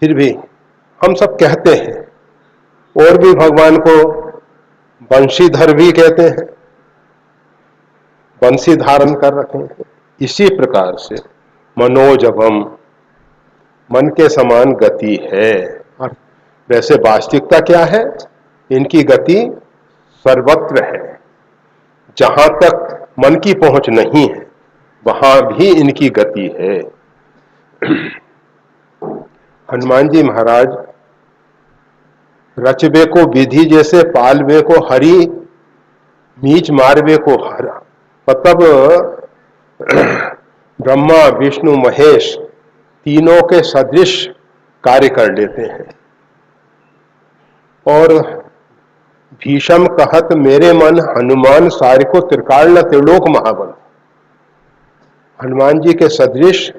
फिर भी हम सब कहते हैं, और भी भगवान को बंशीधर भी कहते हैं, बंसी धारण कर रखे हैं। इसी प्रकार से मनोजवम, मन के समान गति है। और वैसे वास्तविकता क्या है? इनकी गति सर्वत्र है। जहां तक मन की पहुंच नहीं है वहां भी इनकी गति है। हनुमान जी महाराज रचबे को विधि जैसे पालवे को हरि, मीच मारवे को हरा। मतलब ब्रह्मा विष्णु महेश तीनों के सदृश कार्य कर लेते हैं। और भीषम कहत मेरे मन हनुमान सारि को त्रिकाल न त्रिलोक महाबल। हनुमान जी के सदृश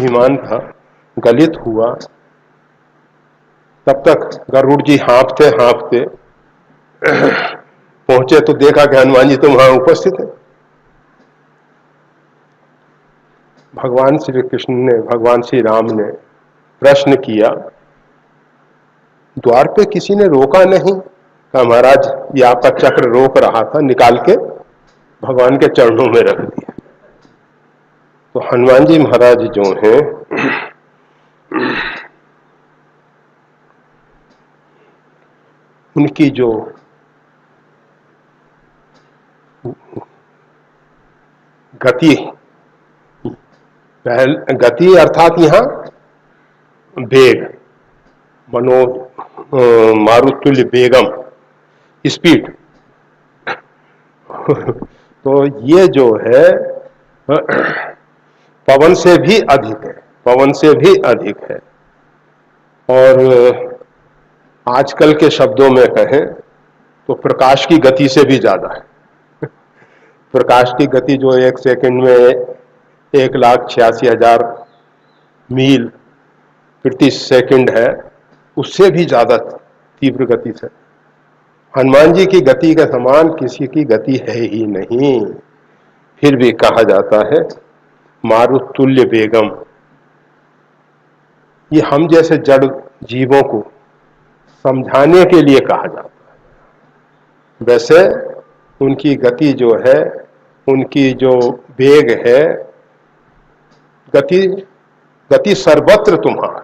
अभिमान था गलित हुआ, तब तक गरुड़ जी हाँफते हाँफते पहुंचे तो देखा कि हनुमान जी तो वहां उपस्थित है। भगवान श्री कृष्ण ने, भगवान श्री राम ने प्रश्न किया, द्वार पे किसी ने रोका नहीं? कहा महाराज ये आपका चक्र रोक रहा था, निकाल के भगवान के चरणों में रख दिया। तो हनुमान जी महाराज जो हैं उनकी जो गति, गति अर्थात यहां वेग, मनो मारुतुल्य वेगम, स्पीड। तो ये जो है पवन से भी अधिक है, पवन से भी अधिक है। और आजकल के शब्दों में कहें तो प्रकाश की गति से भी ज्यादा है। प्रकाश की गति जो 1 सेकंड में 1,86,000 मील प्रति सेकंड है, उससे भी ज्यादा तीव्र गति से। हनुमान जी की गति के समान किसी की गति है ही नहीं, फिर भी कहा जाता है मारुतुल्य वेगम। ये हम जैसे जड़ जीवों को समझाने के लिए कहा जाता है। वैसे उनकी गति जो है, उनकी जो वेग है, गति गति सर्वत्र तुम्हारा,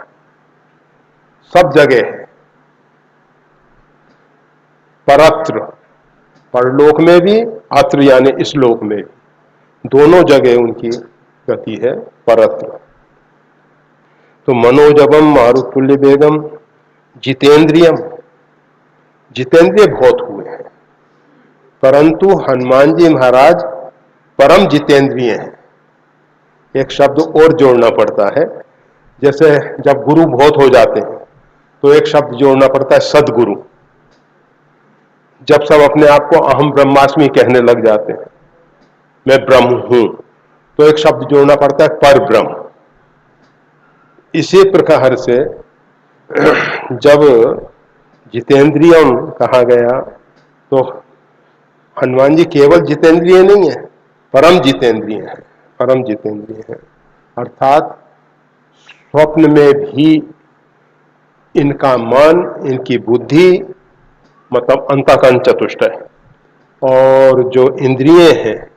सब जगह है। परत्र, परलोक में भी, अत्र यानी इस लोक में भी, दोनों जगह उनकी गति है परत्र। तो मनोजवम मारुतुल्य वेगम जितेंद्रियम, जितेंद्रिय बहुत हुए हैं, परंतु हनुमान जी महाराज परम जितेंद्रिय हैं। एक शब्द और जोड़ना पड़ता है, जैसे जब गुरु बहुत हो जाते हैं तो एक शब्द जोड़ना पड़ता है सदगुरु। जब सब अपने आप को अहम ब्रह्मास्मि कहने लग जाते हैं, मैं ब्रह्म हूं, तो एक शब्द जोड़ना पड़ता है पर ब्रह्म। इसी प्रकार से जब जितेंद्रियम कहा गया तो हनुमान जी केवल जितेंद्रिय नहीं है, परम जितेंद्रिय है, परम जितेंद्रिय है। अर्थात स्वप्न में भी इनका मन, इनकी बुद्धि, मतलब अंतःकरण चतुष्ट है। और जो इंद्रिय हैं,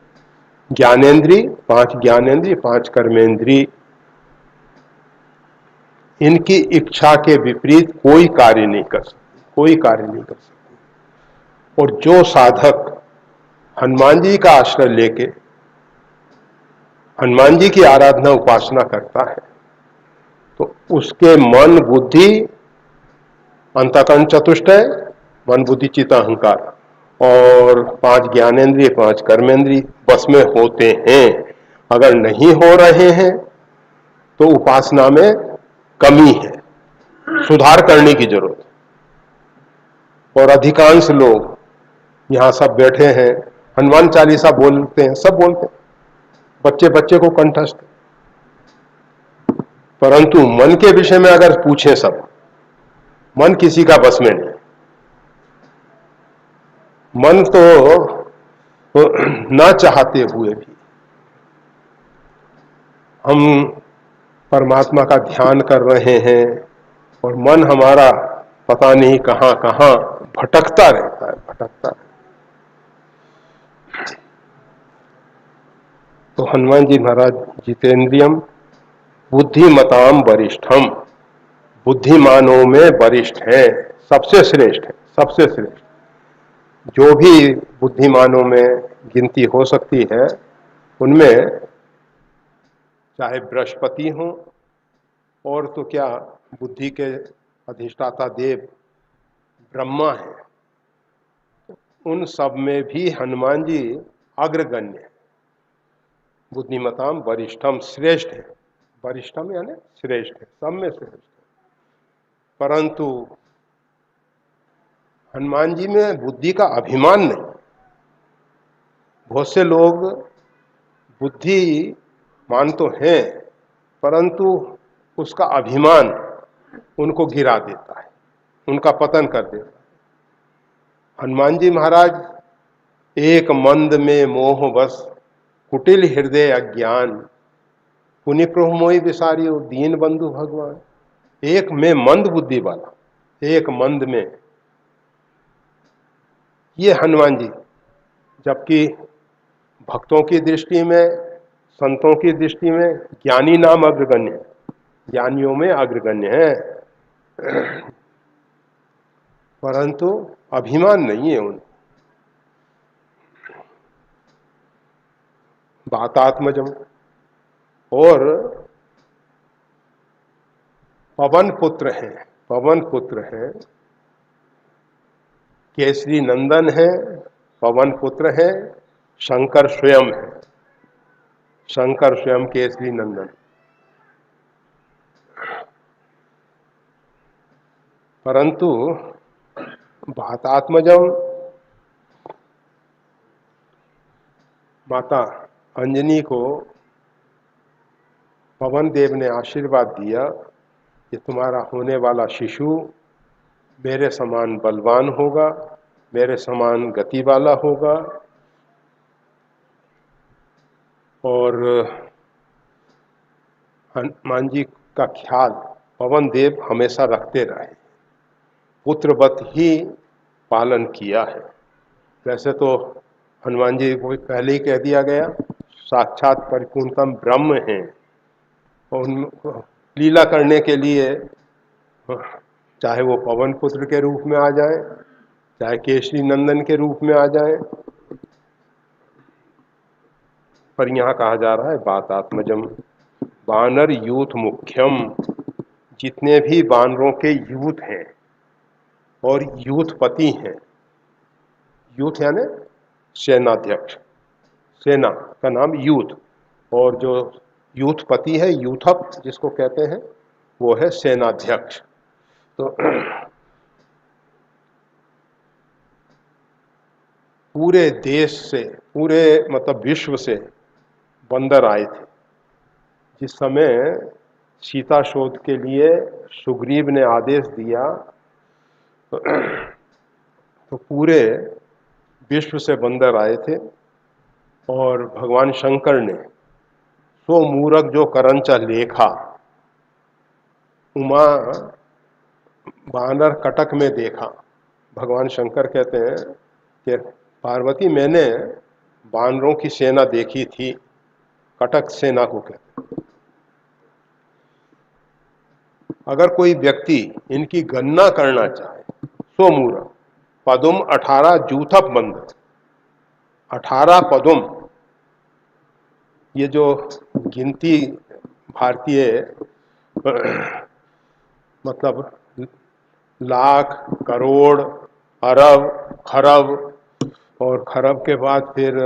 ज्ञानेन्द्रिय, 5 ज्ञानेन्द्रिय, 5 कर्मेंद्रिय, इनकी इच्छा के विपरीत कोई कार्य नहीं कर सकती, कोई कार्य नहीं कर सकती। और जो साधक हनुमान जी का आश्रय लेके हनुमान जी की आराधना उपासना करता है, तो उसके मन बुद्धि अंतःकरण चतुष्ट है, मन बुद्धि चित्त अहंकार, और 5 ज्ञानेन्द्रिय, 5 कर्मेंद्रिय बस में होते हैं। अगर नहीं हो रहे हैं तो उपासना में कमी है, सुधार करने की जरूरत है। और अधिकांश लोग यहां सब बैठे हैं, हनुमान चालीसा बोलते हैं, सब बोलते हैं, बच्चे बच्चे को कंठस्थ, परंतु मन के विषय में अगर पूछें सब, मन किसी का बस में नहीं। मन तो ना चाहते हुए भी हम परमात्मा का ध्यान कर रहे हैं और मन हमारा पता नहीं कहां कहां भटकता रहता है, भटकता है। तो हनुमान जी महाराज जितेंद्रियम बुद्धिमताम वरिष्ठम, बुद्धिमानों में वरिष्ठ है, सबसे श्रेष्ठ है, सबसे श्रेष्ठ। जो भी बुद्धिमानों में गिनती हो सकती है, उनमें चाहे बृहस्पति हो, और तो क्या बुद्धि के अधिष्ठाता देव ब्रह्मा है, उन सब में भी हनुमान जी अग्रगण्य है। बुद्धिमताम वरिष्ठम, श्रेष्ठ है, वरिष्ठम यानी श्रेष्ठ है, सब में श्रेष्ठ है। परंतु हनुमान जी में बुद्धि का अभिमान नहीं। बहुत से लोग बुद्धिमान तो हैं, परंतु उसका अभिमान उनको गिरा देता है, उनका पतन कर देता है। हनुमान जी महाराज एक मंद में मोह बस, कुटिल हृदय अज्ञान, पुनि प्रभु मोहि विसारियो दीन बंधु भगवान। एक में मंद बुद्धि वाला, एक मंद में ये हनुमान जी, जबकि भक्तों की दृष्टि में, संतों की दृष्टि में ज्ञानी नाम अग्रगण्य है, ज्ञानियों में अग्रगण्य है, परंतु अभिमान नहीं है उन। बातात्मजम और पवन पुत्र हैं, पवन पुत्र हैं, केसरी नंदन है, पवन पुत्र है, शंकर स्वयं है, शंकर स्वयं केसरी नंदन। परंतु बातात्मजम माता अंजनी को पवन देव ने आशीर्वाद दिया कि तुम्हारा होने वाला शिशु मेरे समान बलवान होगा, मेरे समान गति वाला होगा, और हनुमान जी का ख्याल पवन देव हमेशा रखते रहे, पुत्रवत ही पालन किया है। वैसे तो हनुमान जी को पहले ही कह दिया गया साक्षात परिपूर्णतम ब्रह्म हैं, और उनको लीला करने के लिए चाहे वो पवन पुत्र के रूप में आ जाए, चाहे केशरी नंदन के रूप में आ जाए, पर यहाँ कहा जा रहा है बातात्मजम, वानर यूथ मुख्यम, जितने भी वानरों के यूथ हैं और यूथपति हैं, यूथ यानी सेनाध्यक्ष, सेना का नाम यूथ, और जो यूथपति है, यूथप जिसको कहते हैं, वो है सेनाध्यक्ष। तो पूरे देश से, पूरे मतलब विश्व से बंदर आए थे। जिस समय सीता शोध के लिए सुग्रीव ने आदेश दिया तो पूरे विश्व से बंदर आए थे, और भगवान शंकर ने सो मूरख जो करंचा लेखा उमा बानर कटक में देखा। भगवान शंकर कहते हैं कि पार्वती मैंने बानरों की सेना देखी थी, कटक सेना को कहते हैं। अगर कोई व्यक्ति इनकी गणना करना चाहे, सो मूरख पदुम 18 जूथप बंदर, 18 पदुम, ये जो गिनती भारतीय मतलब लाख, करोड़, अरब, खरब, और खरब के बाद फिर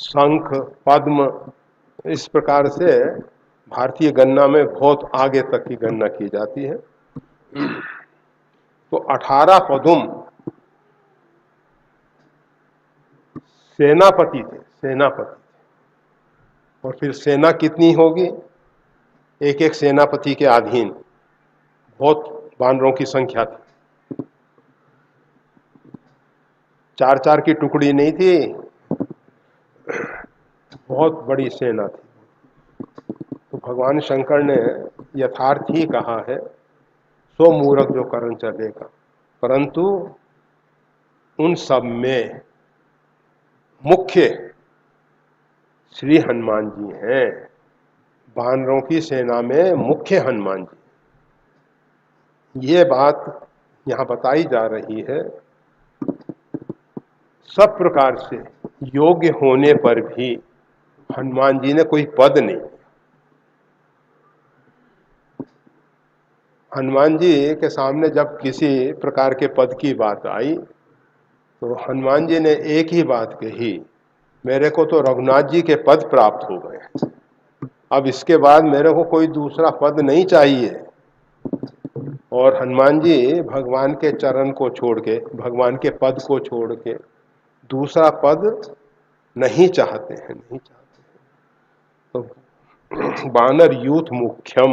शंख, पद्म, इस प्रकार से भारतीय गणना में बहुत आगे तक की गणना की जाती है। तो 18 पदुम सेनापति थे, सेनापति, और फिर सेना कितनी होगी, एक एक सेनापति के अधीन बहुत वानरों की संख्या थी, 4-4 की टुकड़ी नहीं थी, बहुत बड़ी सेना थी। तो भगवान शंकर ने यथार्थ ही कहा है, सो मूरख जो करण चलेगा, परंतु उन सब में मुख्य श्री हनुमान जी हैं। वानरों की सेना में मुख्य हनुमान जी, ये बात यहाँ बताई जा रही है। सब प्रकार से योग्य होने पर भी हनुमान जी ने कोई पद नहीं। हनुमान जी के सामने जब किसी प्रकार के पद की बात आई तो हनुमान जी ने एक ही बात कही, मेरे को तो रघुनाथ जी के पद प्राप्त हो गए, अब इसके बाद मेरे को कोई दूसरा पद नहीं चाहिए। और हनुमान जी भगवान के चरण को छोड़ के, भगवान के पद को छोड़ के दूसरा पद नहीं चाहते हैं, नहीं चाहते हैं। तो वानर यूथ मुख्यम,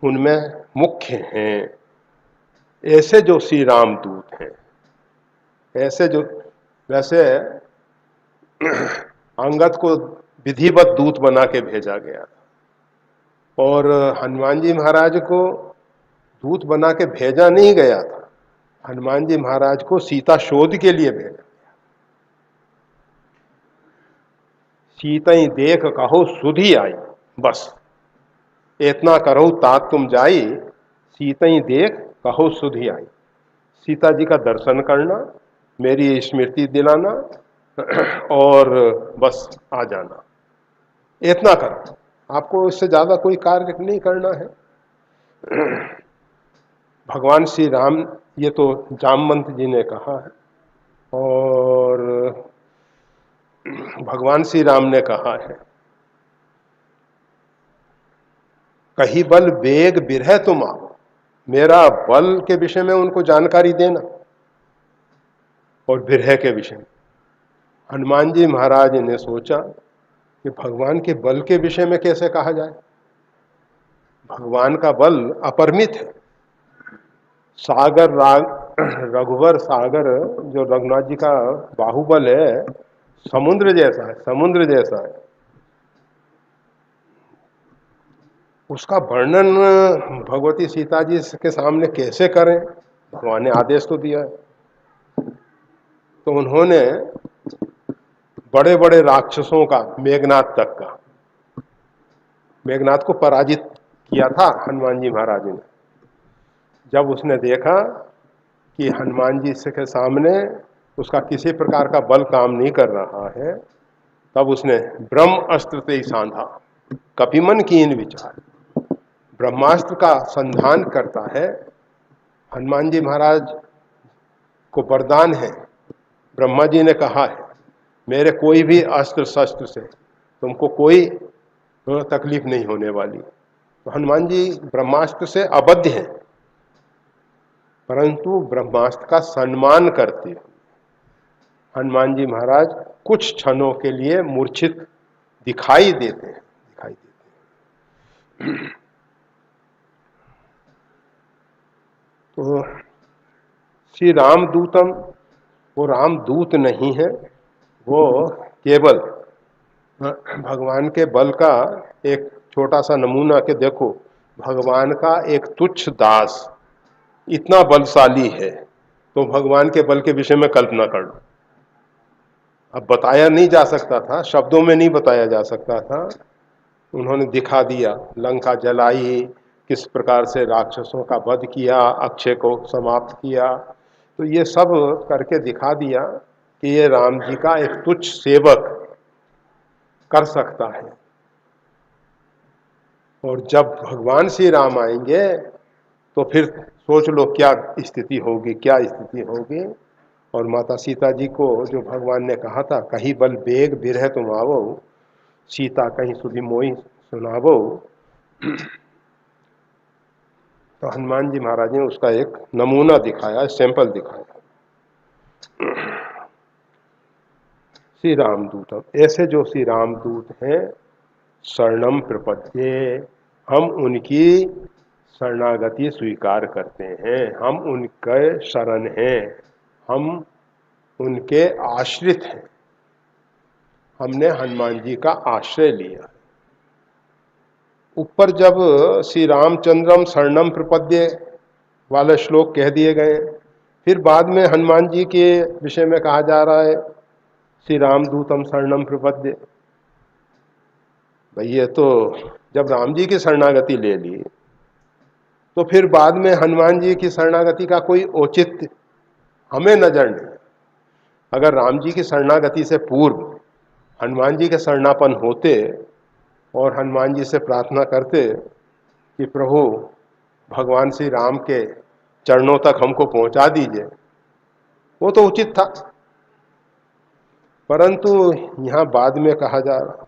उनमें मुख्य हैं ऐसे जो श्री राम दूत हैं, ऐसे जो, वैसे अंगद को विधिवत दूत बना के भेजा गया और हनुमान जी महाराज को दूत बना के भेजा नहीं गया था, हनुमान जी महाराज को सीता शोध के लिए भेजा। सीता ही देख कहो सुधी आई, बस इतना करो तात तुम जाई, सीता ही देख कहो सुधी आई। सीता जी का दर्शन करना, मेरी स्मृति दिलाना और बस आ जाना, इतना करो, आपको इससे ज्यादा कोई कार्य नहीं करना है। भगवान श्री राम, ये तो जामवंत जी ने कहा है, और भगवान श्री राम ने कहा है, कही बल वेग बिरह तुम आओ, मेरा बल के विषय में उनको जानकारी देना और बिरह के विषय में। हनुमान जी महाराज ने सोचा कि भगवान के बल के विषय में कैसे कहा जाए, भगवान का बल अपरिमित है। सागर रघुवर सागर, जो रघुनाथ जी का बाहुबल है, समुद्र जैसा है, समुद्र जैसा है। उसका वर्णन भगवती सीता जी के सामने कैसे करें, भगवान ने आदेश तो दिया है। तो उन्होंने बड़े बड़े राक्षसों का, मेघनाथ तक का, मेघनाथ को पराजित किया था हनुमान जी महाराज ने। जब उसने देखा कि हनुमान जी के सामने उसका किसी प्रकार का बल काम नहीं कर रहा है, तब उसने ब्रह्म अस्त्र से ही साधा, कपिमन कीन विचार, ब्रह्मास्त्र का संधान करता है। हनुमान जी महाराज को वरदान है, ब्रह्मा जी ने कहा है, मेरे कोई भी अस्त्र शस्त्र से तुमको कोई तकलीफ नहीं होने वाली। तो हनुमान जी ब्रह्मास्त्र से अबद्ध हैं, परंतु ब्रह्मास्त्र का सम्मान करते हैं। हनुमान जी महाराज कुछ क्षणों के लिए मूर्छित दिखाई देते हैं, तो श्री रामदूतम, वो रामदूत नहीं है, वो केवल भगवान के बल का एक छोटा सा नमूना के देखो, भगवान का एक तुच्छ दास इतना बलशाली है, तो भगवान के बल के विषय में कल्पना कर लो। अब बताया नहीं जा सकता था, शब्दों में नहीं बताया जा सकता था, उन्होंने दिखा दिया, लंका जलाई, किस प्रकार से राक्षसों का वध किया, अक्षय को समाप्त किया, तो ये सब करके दिखा दिया कि ये राम जी का एक तुच्छ सेवक कर सकता है। और जब भगवान श्री राम आएंगे तो फिर सोच लो क्या स्थिति होगी, क्या स्थिति होगी। और माता सीता जी को जो भगवान ने कहा था, कहीं बल बेग बिरह तुम आवो, सीता कहीं सुधी मोई सुनावो, तो हनुमान जी महाराज ने उसका एक नमूना दिखाया, सैंपल दिखाया। श्री रामदूत, ऐसे जो श्री रामदूत हैं, शरणम प्रपद्ये, हम उनकी शरणागति स्वीकार करते हैं, हम उनके शरण हैं, हम उनके आश्रित हैं। हमने हनुमान जी का आश्रय लिया। ऊपर जब श्री रामचंद्रम शरणम प्रपद्ये वाले श्लोक कह दिए गए, फिर बाद में हनुमान जी के विषय में कहा जा रहा है श्री रामदूतम शरणम प्रपद्ये। भाई ये तो जब राम जी की शरणागति ले ली, तो फिर बाद में हनुमान जी की शरणागति का कोई औचित्य हमें नजर नहीं। अगर राम जी की शरणागति से पूर्व हनुमान जी के शरणापन होते और हनुमान जी से प्रार्थना करते कि प्रभु भगवान श्री राम के चरणों तक हमको पहुंचा दीजिए, वो तो उचित था। परंतु यहां बाद में कहा जा रहा,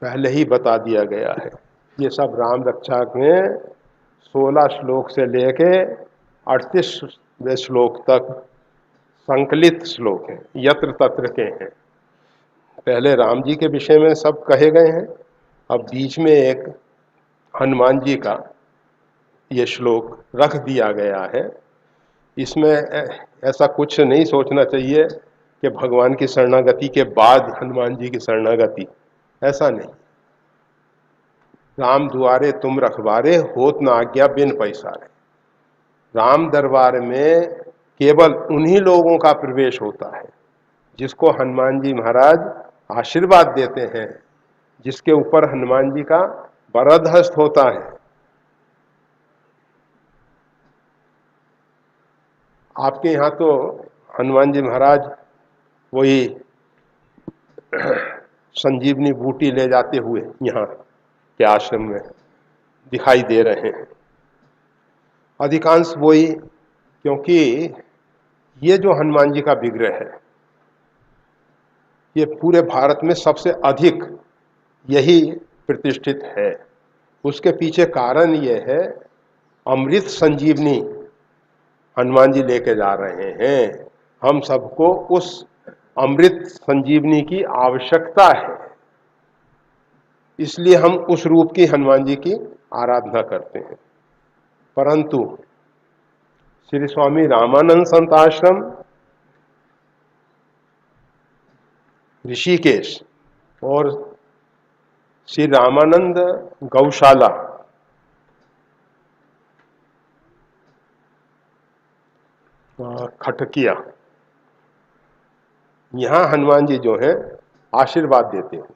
पहले ही बता दिया गया है। ये सब राम रक्षा में 16 श्लोक से लेके 38वें श्लोक तक संकलित श्लोक हैं, यत्र तत्र के हैं। पहले राम जी के विषय में सब कहे गए हैं, अब बीच में एक हनुमान जी का ये श्लोक रख दिया गया है। इसमें ऐसा कुछ नहीं सोचना चाहिए कि भगवान की शरणागति के बाद हनुमान जी की शरणागति, ऐसा नहीं। राम दुआरे तुम रखवारे, होत न आज्ञा बिन पैसारे। राम दरबार में केवल उन्हीं लोगों का प्रवेश होता है जिसको हनुमान जी महाराज आशीर्वाद देते हैं, जिसके ऊपर हनुमान जी का वरद हस्त होता है। आपके यहाँ तो हनुमान जी महाराज वही संजीवनी बूटी ले जाते हुए यहाँ के आश्रम में दिखाई दे रहे हैं, अधिकांश वही, क्योंकि ये जो हनुमान जी का विग्रह है ये पूरे भारत में सबसे अधिक यही प्रतिष्ठित है। उसके पीछे कारण ये है, अमृत संजीवनी हनुमान जी लेके जा रहे हैं। हम सबको उस अमृत संजीवनी की आवश्यकता है, इसलिए हम उस रूप की हनुमान जी की आराधना करते हैं। परंतु श्री स्वामी रामानंद संत आश्रम ऋषिकेश और श्री रामानंद गौशाला खटकिया, यहां हनुमान जी जो है आशीर्वाद देते हैं।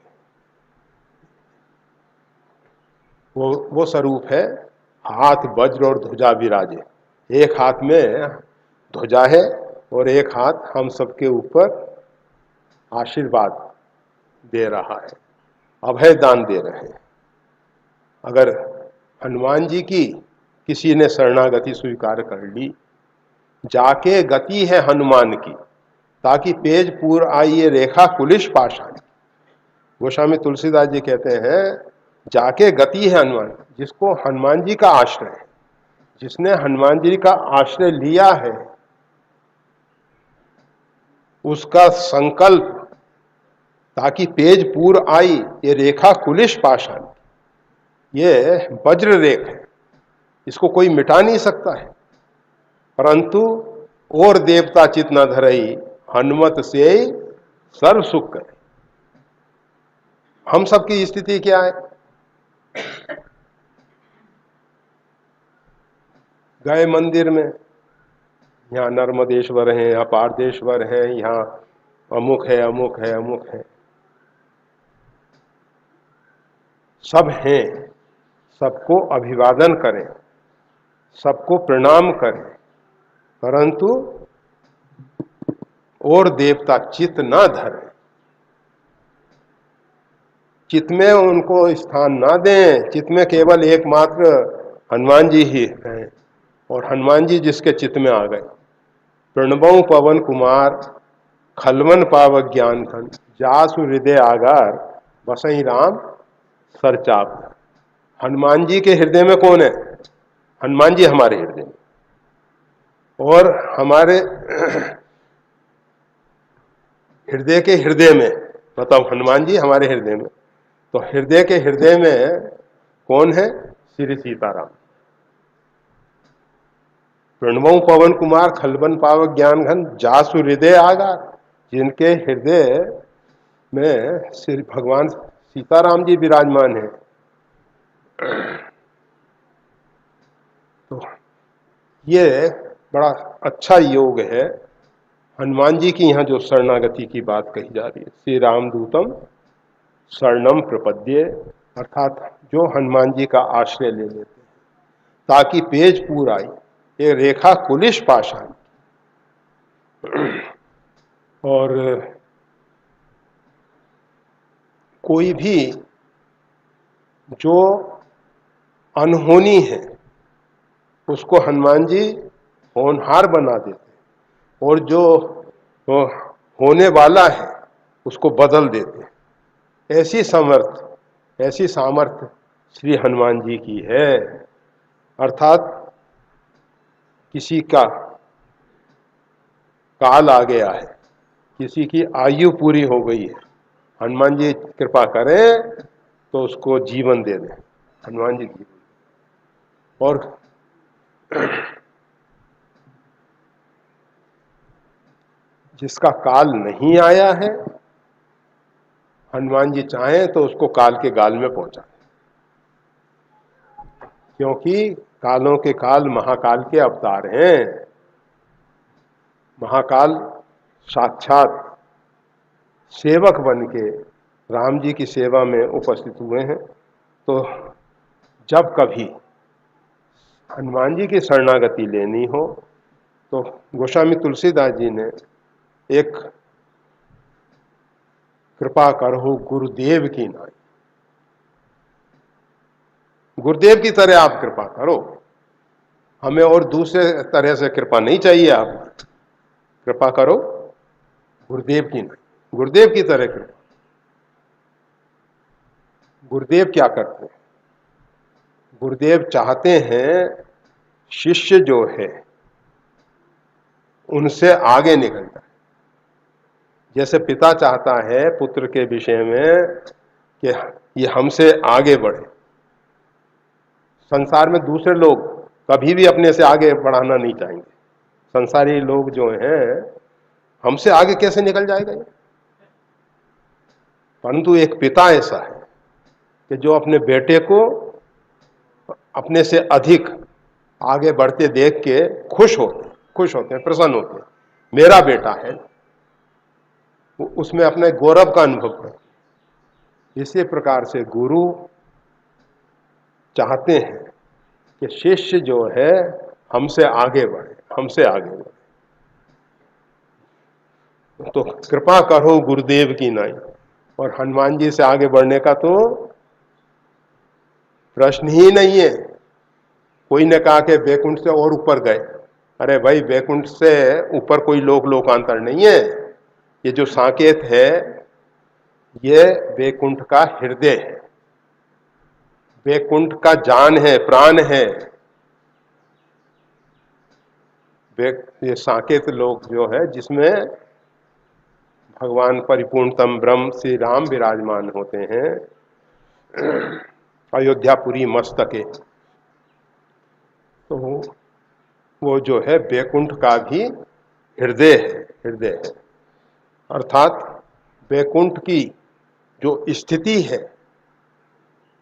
वो स्वरूप है, हाथ वज्र और ध्वजा विराजे। एक हाथ में ध्वजा है और एक हाथ हम सबके ऊपर आशीर्वाद दे रहा है, अभय दान दे रहे हैं। अगर हनुमान जी की किसी ने शरणागति स्वीकार कर ली, जाके गति है हनुमान की, ताकि पेज पूर आइए रेखा कुलिश पाषाण। गोस्वामी तुलसीदास जी कहते हैं, जाके गति है हनुमान, जिसको हनुमान जी का आश्रय है, जिसने हनुमान जी का आश्रय लिया है, उसका संकल्प ताकि पेज पूर आई ये रेखा कुलिश पाषाण, ये वज्र रेख है, इसको कोई मिटा नहीं सकता है। परंतु और देवता चित न धरई, हनुमत से सर्व सुख करे। हम सबकी स्थिति क्या है? गए मंदिर में, यहाँ नर्मदेश्वर हैं, यहाँ पारदेश्वर हैं, यहाँ अमुक है अमुक है अमुक है, सब हैं, सबको अभिवादन करें, सबको प्रणाम करें, परंतु और देवता चित न धरे, चित्त में उनको स्थान ना दें। चित्त में केवल एकमात्र हनुमान जी ही हैं, और हनुमान जी जिसके चित्त में आ गए, प्रणबौ पवन कुमार खलवन पावक ज्ञान धन, जासु हृदय आगार बसई राम सरचाप। हनुमान जी के हृदय में कौन है? हनुमान जी हमारे हृदय में, और हमारे हृदय के हृदय में, मतलब हनुमान जी हमारे हृदय में, तो हृदय के हृदय में कौन है? श्री सीताराम। प्रणवों पवन कुमार खलबन पावक ज्ञान घन, जासु हृदय आगार, जिनके हृदय में श्री भगवान सीताराम जी विराजमान है। तो ये बड़ा अच्छा योग है। हनुमान जी की यहाँ जो शरणागति की बात कही जा रही है, श्री रामदूतम शरणम प्रपद्ये, अर्थात जो हनुमान जी का आश्रय ले लेते हैं ताकि पेज पूर आई, ये रेखा कुलिश पाषाण। और कोई भी जो अनहोनी है उसको हनुमान जी होनहार बना देते, और जो होने वाला है उसको बदल देते। ऐसी समर्थ, ऐसी सामर्थ्य श्री हनुमान जी की है। अर्थात किसी का काल आ गया है, किसी की आयु पूरी हो गई है, हनुमान जी कृपा करें तो उसको जीवन दे दें, हनुमान जी जीवन। और जिसका काल नहीं आया है, हनुमान जी चाहें तो उसको काल के गाल में पहुंचा, क्योंकि कालों के काल महाकाल के अवतार हैं। महाकाल साक्षात सेवक बन के राम जी की सेवा में उपस्थित हुए हैं। तो जब कभी हनुमान जी की शरणागति लेनी हो तो गोस्वामी तुलसीदास जी ने एक कृपा करहु गुरुदेव की नाई, गुरुदेव की तरह आप कृपा करो, हमें और दूसरे तरह से कृपा नहीं चाहिए। आप कृपा करो गुरुदेव की नाई, गुरुदेव की तरह कृपा। गुरुदेव क्या करते हैं? गुरुदेव चाहते हैं शिष्य जो है उनसे आगे निकल जाए। जैसे पिता चाहता है पुत्र के विषय में कि ये हमसे आगे बढ़े। संसार में दूसरे लोग कभी भी अपने से आगे बढ़ाना नहीं चाहेंगे। संसारी लोग जो हैं हमसे आगे कैसे निकल जाएगा ये? परंतु एक पिता ऐसा है कि जो अपने बेटे को अपने से अधिक आगे बढ़ते देख के खुश होते हैं, प्रसन्न होते हैं। मेरा बेटा है, उसमें अपने गौरव का अनुभव करते। इसी प्रकार से गुरु चाहते हैं कि शिष्य जो है हमसे आगे बढ़े, हमसे आगे बढ़े। तो कृपा करो गुरुदेव की नाई। और हनुमान जी से आगे बढ़ने का तो प्रश्न ही नहीं है। कोई ने कहा कि बैकुंठ से और ऊपर गए। अरे भाई, बैकुंठ से ऊपर कोई लोकांतर नहीं है। ये जो साकेत है ये बैकुंठ का हृदय है, बैकुंठ का जान है, प्राण है। ये साकेत लोक जो है जिसमें भगवान परिपूर्णतम ब्रह्म श्री राम विराजमान होते हैं, अयोध्यापुरी मस्तके। तो वो जो है बैकुंठ का भी हृदय है। अर्थात बैकुंठ की जो स्थिति है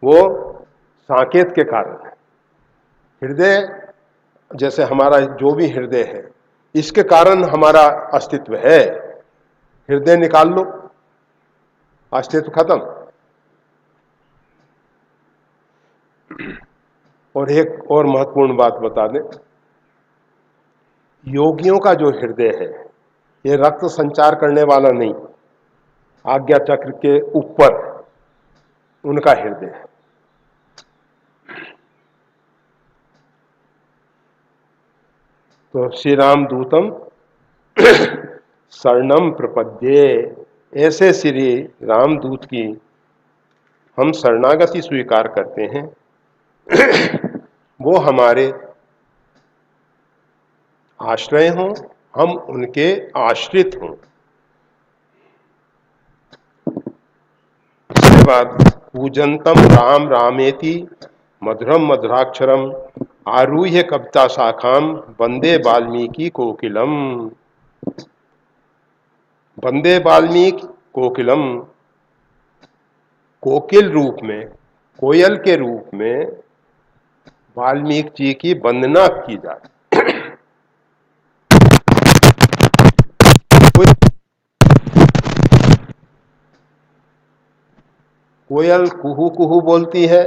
वो साकेत के कारण है। हृदय जैसे हमारा जो भी हृदय है इसके कारण हमारा अस्तित्व है। हृदय निकाल लो, अस्तित्व खत्म। और एक और महत्वपूर्ण बात बता दें, योगियों का जो हृदय है ये रक्त संचार करने वाला नहीं, आज्ञा चक्र के ऊपर उनका हृदय है। तो श्री राम दूतम शरणम प्रपद्ये, ऐसे श्री रामदूत की हम शरणागति स्वीकार करते हैं। वो हमारे आश्रय हों, हम उनके आश्रित हों। इसके बाद पूजंतम राम रामेति मधुरम मधुराक्षरम आरूह्य कविता शाखाम वंदे वाल्मीकि कोकिलम। वंदे वाल्मीकि कोकिलम, कोकिल रूप में, कोयल के रूप में वाल्मीकि जी की वंदना की जाए। कोयल कुहू कुहू बोलती है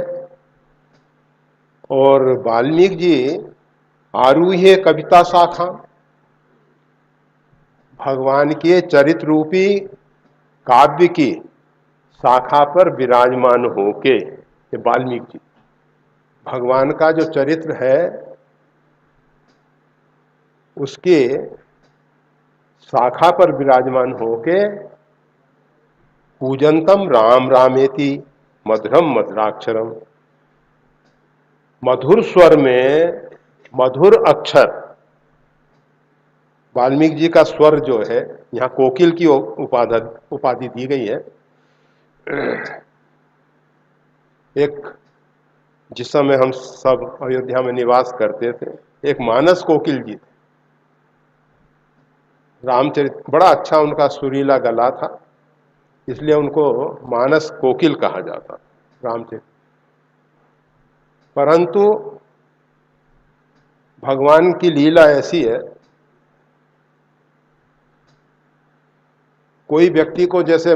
और वाल्मीकि जी आरूह्य कविता शाखा, भगवान के चरित्र रूपी काव्य की शाखा पर विराजमान होके, वाल्मीकि जी भगवान का जो चरित्र है उसके शाखा पर विराजमान होके पूजंतम राम रामेति मधुरम मधुराक्षरम, मधुर स्वर में मधुर अक्षर। वाल्मीकि जी का स्वर जो है, यहाँ कोकिल की उपाधि दी गई है, एक जिस समय हम सब अयोध्या में निवास करते थे, एक मानस कोकिल जी थे। रामचरित बड़ा अच्छा उनका सुरीला गला था, इसलिए उनको मानस कोकिल कहा जाता रामचरित। परंतु भगवान की लीला ऐसी है, कोई व्यक्ति को जैसे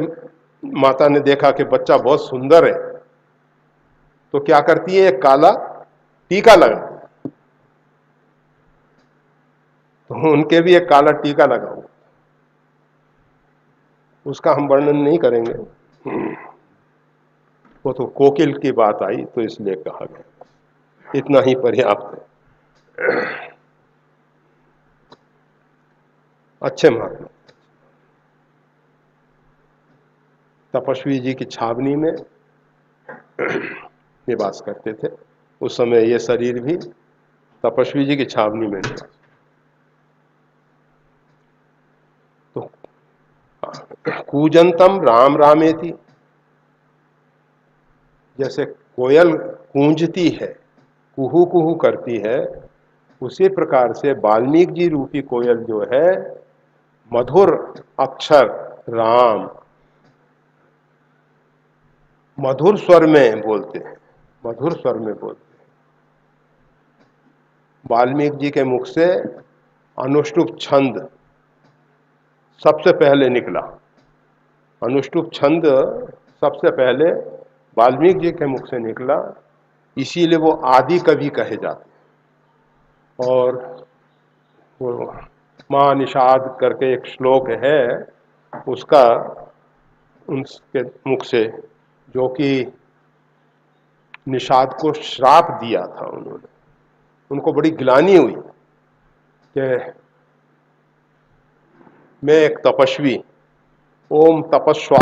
माता ने देखा कि बच्चा बहुत सुंदर है, तो क्या करती है, एक काला टीका लगा, तो उनके भी एक काला टीका लगा हुआ, उसका हम वर्णन नहीं करेंगे, वो तो कोकिल की बात आई तो इसलिए कहा गया, इतना ही पर्याप्त है। अच्छे महात्मा तपस्वी जी की छावनी में निवास करते थे। उस समय ये शरीर भी तपस्वी जी की छावनी में निवास। तो कूजंतम राम रामेति, जैसे कोयल कूंजती है, कुहू कुहू करती है, उसी प्रकार से वाल्मीकि जी रूपी कोयल जो है मधुर अक्षर राम मधुर स्वर में बोलते हैं, मधुर स्वर में बोलते हैं। वाल्मीकि जी के मुख से अनुष्टुप छंद सबसे पहले निकला, अनुष्टुप छंद सबसे पहले वाल्मीकि जी के मुख से निकला, इसीलिए वो आदि कवि कहे जाते। और वो माँ निषाद करके एक श्लोक है, उसका उनके मुख से, जो कि निषाद को श्राप दिया था उन्होंने, उनको बड़ी ग्लानि हुई कि मैं एक तपस्वी, ओम तपस्वा,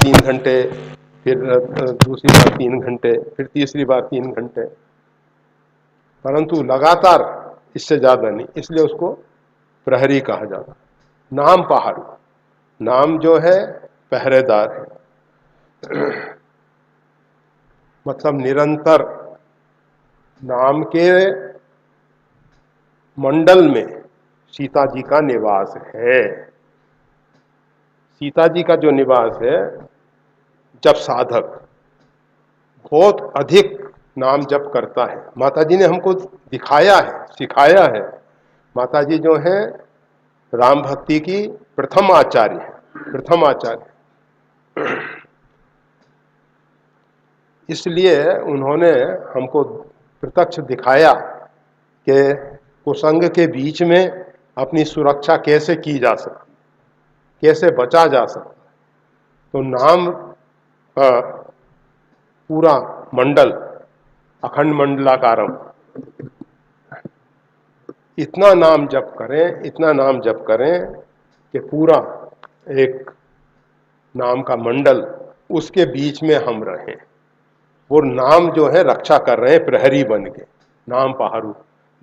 3 घंटे, फिर दूसरी बार 3 घंटे, फिर तीसरी बार 3 घंटे, परंतु लगातार इससे ज्यादा नहीं, इसलिए उसको प्रहरी कहा जाता। नाम पहाड़ू, नाम जो है पहरेदार है, मतलब निरंतर नाम के मंडल में सीता जी का निवास है। सीता जी का जो निवास है, जब साधक बहुत अधिक नाम जप करता है, माता जी ने हमको दिखाया है, सिखाया है। माता जी जो है राम भक्ति की प्रथम आचार्य है, प्रथम आचार्य। इसलिए उन्होंने हमको प्रत्यक्ष दिखाया कि कुसंग के बीच में अपनी सुरक्षा कैसे की जा सकती, कैसे बचा जा सकता। तो नाम का पूरा मंडल, अखंड मंडलाकारम, इतना नाम जप करें, इतना नाम जप करें कि पूरा एक नाम का मंडल, उसके बीच में हम रहें। वो नाम जो है रक्षा कर रहे हैं प्रहरी बन के। नाम पहाड़ू,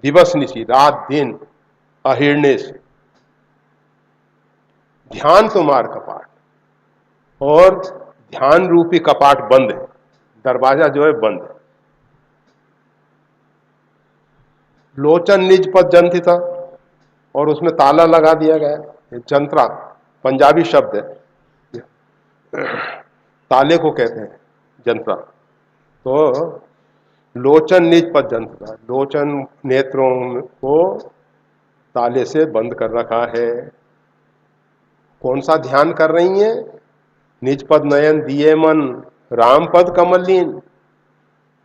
दिवस निशी, रात दिन अहिर्निश, ध्यान तुम्हार कपाट, और ध्यान रूपी कपाट बंद है, दरवाजा जो है बंद है। लोचन निज पद जंथिता, और उसमें ताला लगा दिया गया। जंत्रा पंजाबी शब्द है, ताले को कहते हैं जंत्रा। तो लोचन निज पद जंत्रा, लोचन नेत्रों को ताले से बंद कर रखा है। कौन सा ध्यान कर रही हैं? निज पद नयन दिए मन, राम पद कमलीन।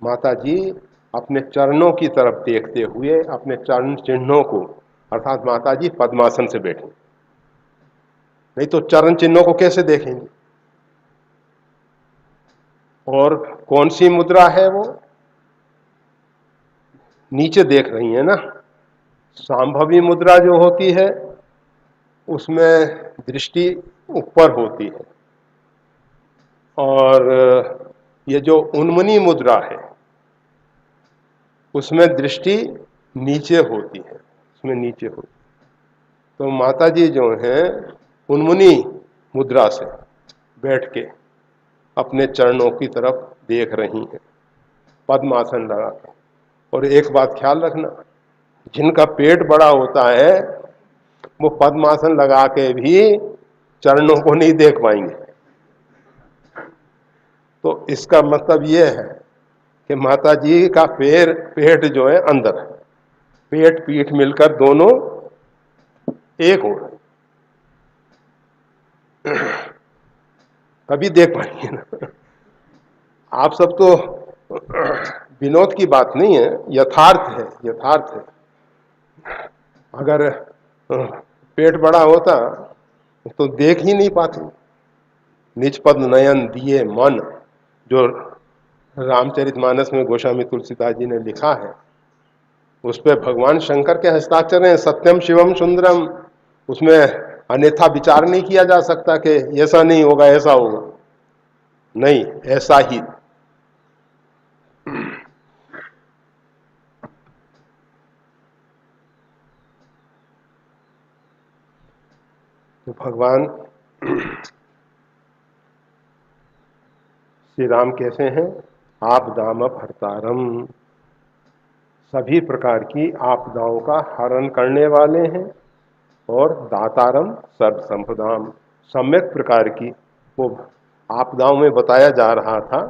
माता जी अपने चरणों की तरफ देखते हुए अपने चरण चिन्हों को, अर्थात माता जी पद्मासन से बैठे, नहीं तो चरण चिन्हों को कैसे देखेंगे? और कौन सी मुद्रा है वो? नीचे देख रही है ना। सांभवी मुद्रा जो होती है उसमें दृष्टि ऊपर होती है, और ये जो उन्मनी मुद्रा है उसमें दृष्टि नीचे होती है, उसमें नीचे होती है। तो माता जी जो है उन्मुनी मुद्रा से बैठ के अपने चरणों की तरफ देख रही हैं, पद्मासन लगा के। और एक बात ख्याल रखना, जिनका पेट बड़ा होता है वो पद्मासन लगा के भी चरणों को नहीं देख पाएंगे। तो इसका मतलब ये है कि माता जी का पेट जो है अंदर है, पेट पीठ मिलकर दोनों एक हो रहे, तभी देख पाएंगे ना। आप सब तो विनोद की बात नहीं है, यथार्थ है, यथार्थ है। अगर पेट बड़ा होता तो देख ही नहीं पाते। निजपद नयन दिए मन, जो रामचरितमानस में गोस्वामी तुलसीदास जी ने लिखा है, उस पर भगवान शंकर के हस्ताक्षर हैं, सत्यम शिवम सुंदरम। उसमें अन्यथा विचार नहीं किया जा सकता कि ऐसा नहीं होगा, ऐसा होगा, नहीं, ऐसा ही। तो भगवान श्री राम कैसे हैं? आपदाम हरतारम, सभी प्रकार की आपदाओं का हरण करने वाले हैं। और दातारम सर्व संपदाम, सम्यक प्रकार की, वो आपदाओं में बताया जा रहा था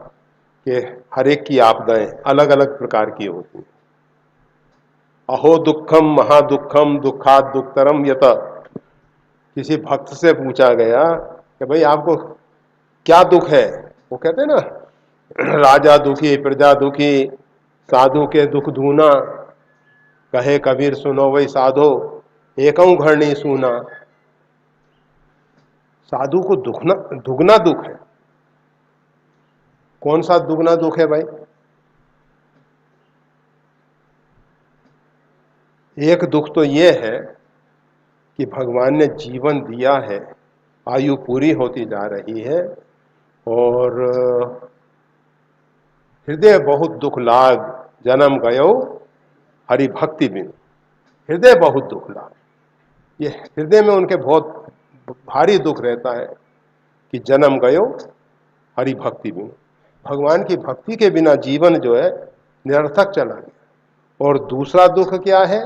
कि हर एक की आपदाएं अलग अलग प्रकार की होती हैं। अहो दुखम महादुखम दुखात दुखतरम यत, किसी भक्त से पूछा गया कि भाई आपको क्या दुख है? वो कहते हैं ना, राजा दुखी प्रजा दुखी, साधु के दुख दूना, कहे कबीर सुनो वही साधो, एकऊ घर नहीं सुना। साधु को दुगना दुख है। कौन सा दुगना दुख है भाई? एक दुख तो ये है कि भगवान ने जीवन दिया है, आयु पूरी होती जा रही है, और हृदय बहुत दुख लाग जन्म गयो हरि भक्ति बिन। हृदय बहुत दुख लाग, ये हृदय में उनके बहुत भारी दुख रहता है कि जन्म गयो हरि भक्ति बिन। भगवान की भक्ति के बिना जीवन जो है निरर्थक चला गया। और दूसरा दुख क्या है?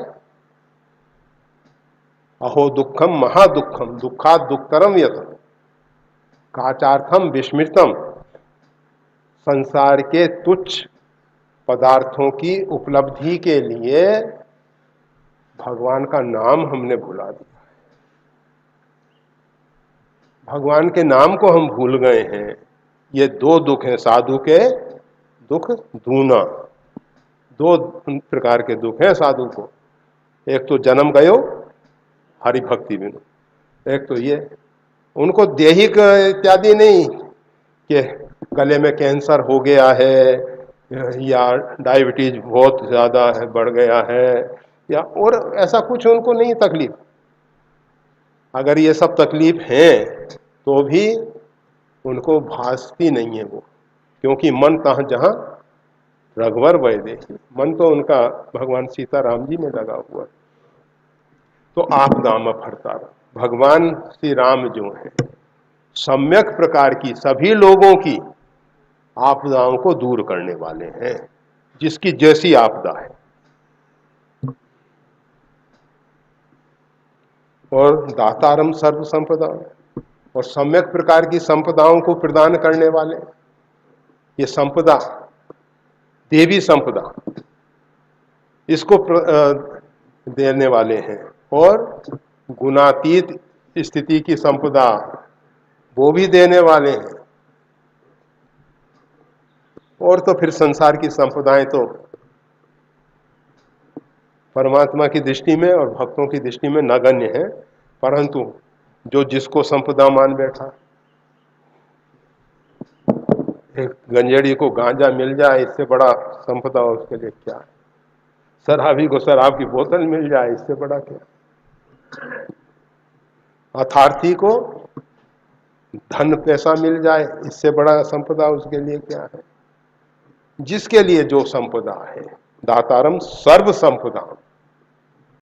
अहो दुखम महादुखम दुखात दुखतरम यत काचार्थम विस्मृतम। संसार के तुच्छ पदार्थों की उपलब्धि के लिए भगवान का नाम हमने भुला दिया। भगवान के नाम को हम भूल गए हैं। ये दो दुख हैं, साधु के दुख दूना। दो प्रकार के दुख हैं साधु को। एक तो जन्म गयो हरि भक्ति बिनु, एक तो ये उनको देहिक इत्यादि नहीं कि गले में कैंसर हो गया है या डायबिटीज बहुत ज्यादा है, बढ़ गया है, या और ऐसा कुछ उनको नहीं तकलीफ। अगर ये सब तकलीफ हैं तो भी उनको भासती नहीं है वो, क्योंकि मन तहाँ जहाँ रघुवर वैदेही, मन तो उनका भगवान सीताराम जी में लगा हुआ है। तो आपदा में फरता भगवान श्री राम जो है सम्यक प्रकार की सभी लोगों की आपदाओं को दूर करने वाले हैं, जिसकी जैसी आपदा है। और दातारम सर्व संपदा, और सम्यक प्रकार की संपदाओं को प्रदान करने वाले। ये संपदा देवी संपदा, इसको देने वाले हैं। और गुणातीत स्थिति की संपदा वो भी देने वाले हैं। और तो फिर संसार की संपदाएं तो परमात्मा की दृष्टि में और भक्तों की दृष्टि में नगण्य है, परंतु जो जिसको संपदा मान बैठा, एक गंजेड़ी को गांजा मिल जाए इससे बड़ा संपदा उसके लिए क्या है? शराबी को शराब की बोतल मिल जाए इससे बड़ा क्या? अथार्थी को धन पैसा मिल जाए इससे बड़ा संपदा उसके लिए क्या है? जिसके लिए जो संपदा है, दातारम सर्व संपदा,